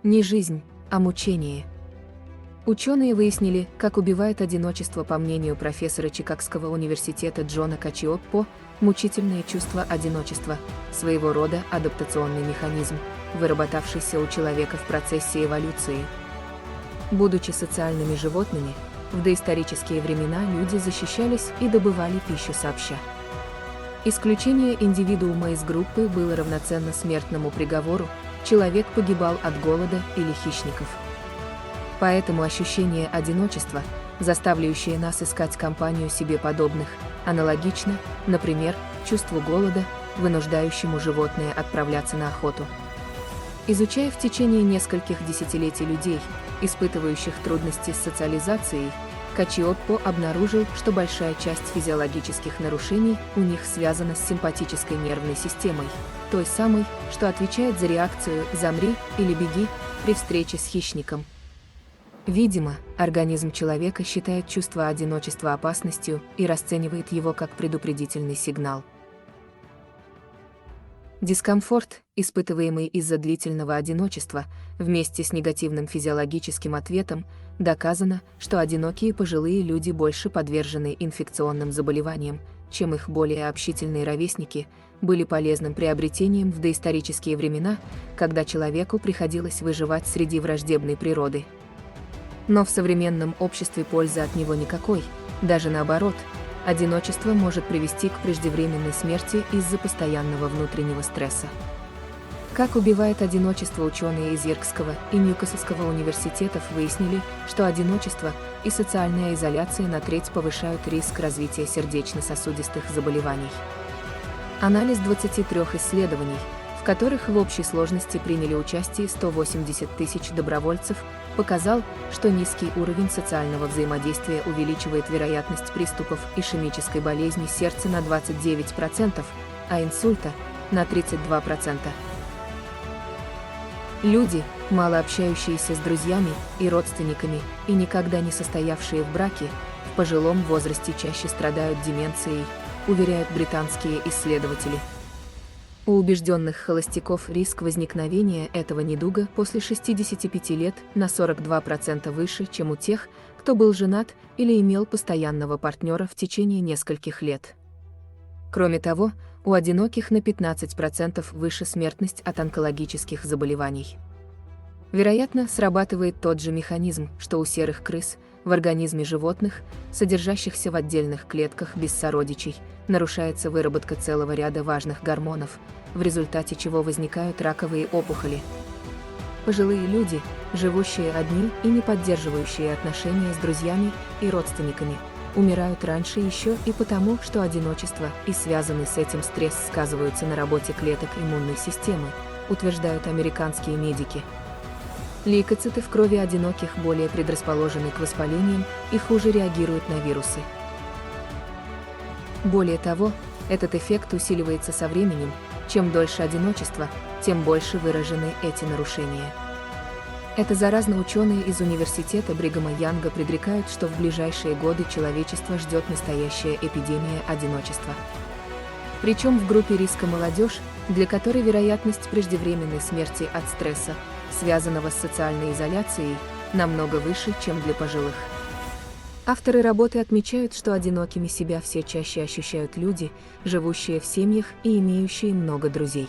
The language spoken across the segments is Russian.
Не жизнь, а мучение. Ученые выяснили, как убивает одиночество, по мнению профессора Чикагского университета Джона Качиоппо, мучительное чувство одиночества, своего рода адаптационный механизм, выработавшийся у человека в процессе эволюции. Будучи социальными животными, в доисторические времена люди защищались и добывали пищу сообща. Исключение индивидуума из группы было равноценно смертному приговору, человек погибал от голода или хищников. Поэтому ощущение одиночества, заставляющее нас искать компанию себе подобных, аналогично, например, чувству голода, вынуждающему животное отправляться на охоту. Изучая в течение нескольких десятилетий людей, испытывающих трудности с социализацией, Качиоппо обнаружил, что большая часть физиологических нарушений у них связана с симпатической нервной системой, той самой, что отвечает за реакцию «замри» или «беги» при встрече с хищником. Видимо, организм человека считает чувство одиночества опасностью и расценивает его как предупредительный сигнал. Дискомфорт, испытываемый из-за длительного одиночества, вместе с негативным физиологическим ответом, доказано, что одинокие пожилые люди больше подвержены инфекционным заболеваниям, чем их более общительные ровесники, были полезным приобретением в доисторические времена, когда человеку приходилось выживать среди враждебной природы. Но в современном обществе пользы от него никакой, даже наоборот. Одиночество может привести к преждевременной смерти из-за постоянного внутреннего стресса. Как убивает одиночество, ученые из Йоркского и Ньюкаслского университетов выяснили, что одиночество и социальная изоляция на треть повышают риск развития сердечно-сосудистых заболеваний. Анализ 23 исследований, в которых в общей сложности приняли участие 180 тысяч добровольцев, показал, что низкий уровень социального взаимодействия увеличивает вероятность приступов ишемической болезни сердца на 29%, а инсульта – на 32%. Люди, мало общающиеся с друзьями и родственниками и никогда не состоявшие в браке, в пожилом возрасте чаще страдают деменцией, уверяют британские исследователи. У убежденных холостяков риск возникновения этого недуга после 65 лет на 42% выше, чем у тех, кто был женат или имел постоянного партнера в течение нескольких лет. Кроме того, у одиноких на 15% выше смертность от онкологических заболеваний. Вероятно, срабатывает тот же механизм, что у серых крыс, в организме животных, содержащихся в отдельных клетках без сородичей, нарушается выработка целого ряда важных гормонов, в результате чего возникают раковые опухоли. Пожилые люди, живущие одни и не поддерживающие отношения с друзьями и родственниками, умирают раньше еще и потому, что одиночество и связанный с этим стресс сказываются на работе клеток иммунной системы, утверждают американские медики. Лейкоциты в крови одиноких более предрасположены к воспалениям и хуже реагируют на вирусы. Более того, этот эффект усиливается со временем. Чем дольше одиночество, тем больше выражены эти нарушения. Это заразно. Ученые из университета Бригама Янга предрекают, что в ближайшие годы человечество ждет настоящая эпидемия одиночества. Причем в группе риска молодежь, для которой вероятность преждевременной смерти от стресса, связанного с социальной изоляцией, намного выше, чем для пожилых. Авторы работы отмечают, что одинокими себя все чаще ощущают люди, живущие в семьях и имеющие много друзей.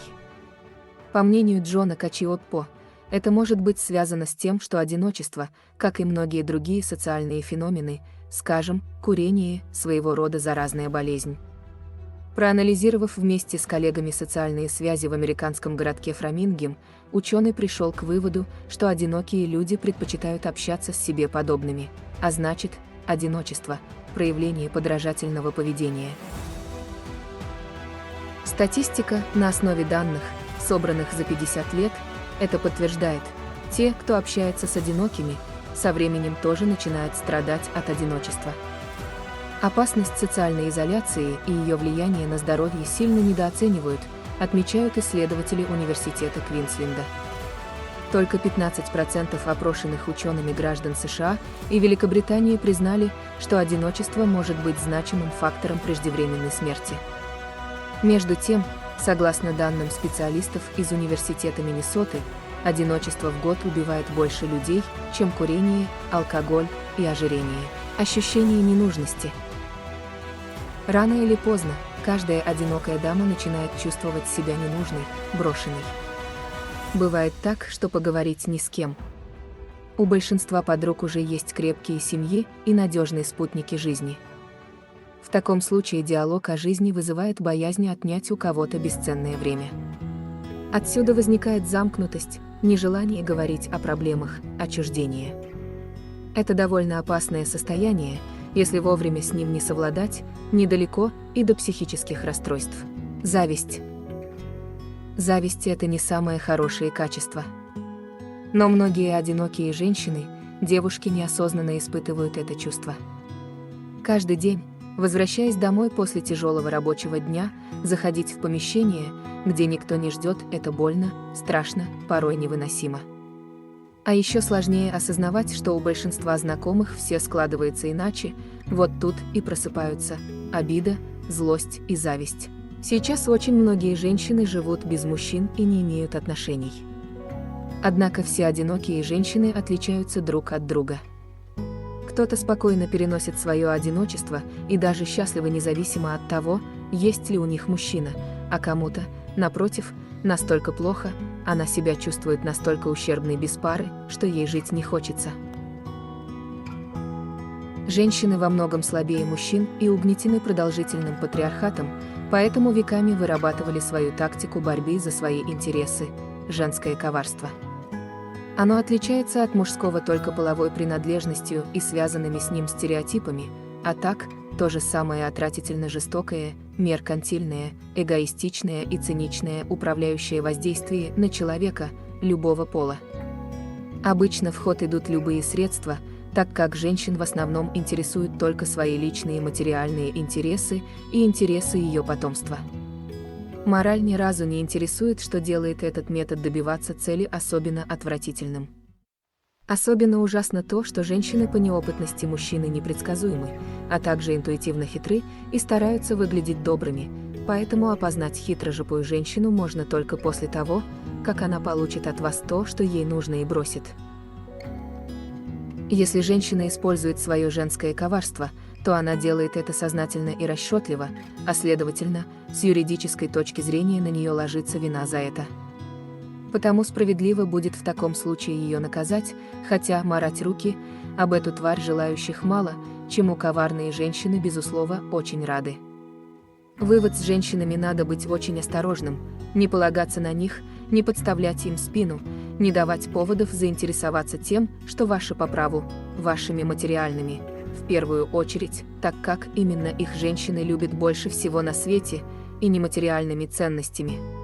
По мнению Джона Качиоппо, это может быть связано с тем, что одиночество, как и многие другие социальные феномены, скажем, курение, своего рода заразная болезнь. Проанализировав вместе с коллегами социальные связи в американском городке Фрамингем, ученый пришел к выводу, что одинокие люди предпочитают общаться с себе подобными, а значит, одиночество – проявление подражательного поведения. Статистика на основе данных, собранных за 50 лет, это подтверждает. Те, кто общается с одинокими, со временем тоже начинают страдать от одиночества. Опасность социальной изоляции и ее влияние на здоровье сильно недооценивают, отмечают исследователи университета Квинсленда. Только 15% опрошенных учеными граждан США и Великобритании признали, что одиночество может быть значимым фактором преждевременной смерти. Между тем, согласно данным специалистов из Университета Миннесоты, одиночество в год убивает больше людей, чем курение, алкоголь и ожирение. Ощущение ненужности. Рано или поздно, каждая одинокая дама начинает чувствовать себя ненужной, брошенной. Бывает так, что поговорить ни с кем. У большинства подруг уже есть крепкие семьи и надежные спутники жизни. В таком случае диалог о жизни вызывает боязнь отнять у кого-то бесценное время. Отсюда возникает замкнутость, нежелание говорить о проблемах, отчуждение. Это довольно опасное состояние, если вовремя с ним не совладать, недалеко и до психических расстройств. Зависть. Зависть – это не самое хорошее качество. Но многие одинокие женщины, девушки неосознанно испытывают это чувство. Каждый день, возвращаясь домой после тяжелого рабочего дня, заходить в помещение, где никто не ждет, это больно, страшно, порой невыносимо. А еще сложнее осознавать, что у большинства знакомых все складывается иначе, вот тут и просыпаются обида, злость и зависть. Сейчас очень многие женщины живут без мужчин и не имеют отношений. Однако все одинокие женщины отличаются друг от друга. Кто-то спокойно переносит свое одиночество и даже счастливо независимо от того, есть ли у них мужчина, а кому-то, напротив, настолько плохо, она себя чувствует настолько ущербной без пары, что ей жить не хочется. Женщины во многом слабее мужчин и угнетены продолжительным патриархатом, поэтому веками вырабатывали свою тактику борьбы за свои интересы – женское коварство. Оно отличается от мужского только половой принадлежностью и связанными с ним стереотипами, а так, то же самое отвратительно жестокое, меркантильное, эгоистичное и циничное управляющее воздействие на человека, любого пола. Обычно в ход идут любые средства, так как женщин в основном интересуют только свои личные материальные интересы и интересы ее потомства. Мораль ни разу не интересует, что делает этот метод добиваться цели особенно отвратительным. Особенно ужасно то, что женщины по неопытности мужчины непредсказуемы, а также интуитивно хитры и стараются выглядеть добрыми, поэтому опознать хитрожопую женщину можно только после того, как она получит от вас то, что ей нужно, и бросит. Если женщина использует свое женское коварство, то она делает это сознательно и расчетливо, а следовательно, с юридической точки зрения на нее ложится вина за это. Потому справедливо будет в таком случае ее наказать, хотя марать руки об эту тварь желающих мало, чему коварные женщины, безусловно, очень рады. Вывод: с женщинами надо быть очень осторожным, не полагаться на них, не подставлять им спину, не давать поводов заинтересоваться тем, что ваше по праву, вашими материальными, в первую очередь, так как именно их женщины любят больше всего на свете, и нематериальными ценностями.